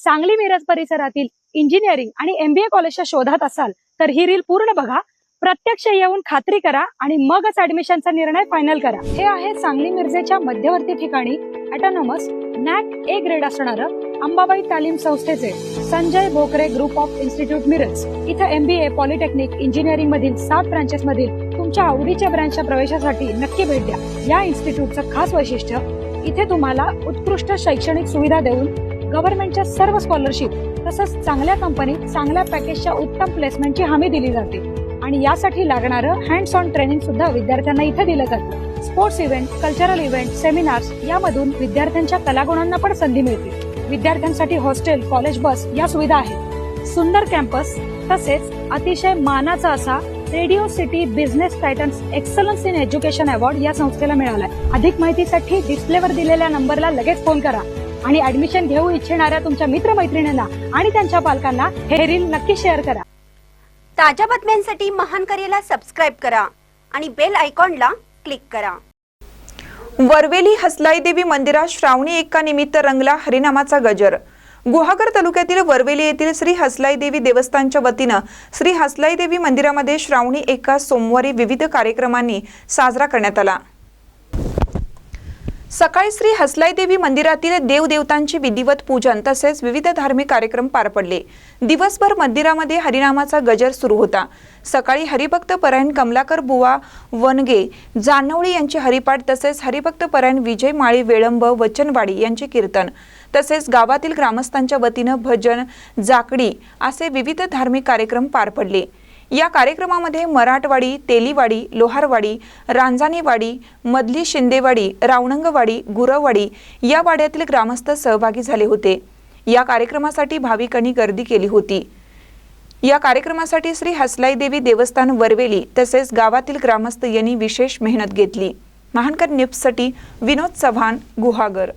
सांगली मिरज परिसरातील इंजिनिअरिंग आणि MBA कॉलेजच्या शोधात असाल तर ही रील पूर्ण बघा, प्रत्यक्ष येऊन खात्री करा आणि मगच ऍडमिशनचा निर्णय फायनल करा। हे आहे सांगली मिरजेच्या मध्यवर्ती ठिकाणी ऑटोनॉमस NAC A ग्रेड असणारं अंबाबाई तालीम संस्थेचे Sanjay Bhokare group of institute Miraj. इथे MBA, पॉलिटेक्निक, इंजिनिअरिंग मधील 7 ब्रांचेस मधील तुमच्या आवडीच्या ब्रँचच्या प्रवेशासाठी नक्की भेट द्या। या इन्स्टिट्यूटचं खास वैशिष्ट्य, इथे तुम्हाला उत्कृष्ट शैक्षणिक सुविधा देऊन गव्हर्नमेंटच्या सर्व स्कॉलरशिप तसंच चांगल्या कंपनीत चांगल्या पॅकेजच्या उत्तम प्लेसमेंटची हमी दिली जाते आणि यासाठी लागणारं हँड्स ऑन ट्रेनिंग सुद्धा विद्यार्थ्यांना इथे दिलं जातं। Sports event, cultural event, seminars यामधून विद्यार्थ्यांच्या कलागुणांना पण संधी मिळते। विद्यार्थ्यांसाठी हॉस्टेल, कॉलेज बस या सुविधा आहेत। सुंदर कॅम्पस तसेच अतिशय मानाचा असा radio city business Titans excellence in education award या संस्थेला मिळालाय। अधिक माहितीसाठी डिस्प्लेवर दिलेल्या नंबरला लगेच फोन करा आणि ऍडमिशन घेऊ इच्छिणाऱ्या तुमच्या मित्रमैत्रिणींना आणि त्यांच्या पालकांना हे रील नक्की शेअर करा। ताज्या बातम्यांसाठी महान करेला सबस्क्राइब करा आणि बेल आयकॉनला क्लिक करा। वरवेली हसलाई देवी मंदिरात श्रावणी एका निमित्त रंगला हरिनामाचा गजर। गुहागर तालुक्यातील वरवेली येथील श्री हसलाई देवी देवस्थानच्या वतीनं श्री हसलाई देवी मंदिरामध्ये श्रावणी एका सोमवारी विविध कार्यक्रमांनी साजरा करण्यात आला। सकाळी श्री हसलाई देवी मंदिरातील देवदेवतांची विधिवत पूजन तसेच विविध धार्मिक कार्यक्रम पार पडले। दिवसभर मंदिरामध्ये हरिनामाचा गजर सुरू होता। सकाळी हरिभक्त परायण कमलाकर बुवा वनगे जानवळी यांचे हरिपाठ तसेच हरिभक्त परायण विजय माळी वेळंब वचनवाडी यांचे कीर्तन तसेच गावातील ग्रामस्थांच्या वतीनं भजन, जाकडी असे विविध धार्मिक कार्यक्रम पार पडले। या कार्यक्रमामध्ये मराठवाडी, तेलीवाडी, लोहारवाडी, रांजानेवाडी, मधली शिंदेवाडी, रावणंगवाडी, गुरवाडी या वाड्यातील ग्रामस्थ सहभागी झाले होते। या कार्यक्रमासाठी भाविकांनी गर्दी केली होती। या कार्यक्रमासाठी श्री हसलाई देवी देवस्थान वरवेली तसेच गावातील ग्रामस्थ यांनी विशेष मेहनत घेतली। महानकर न्यूजसाठी विनोद चव्हाण, गुहागर।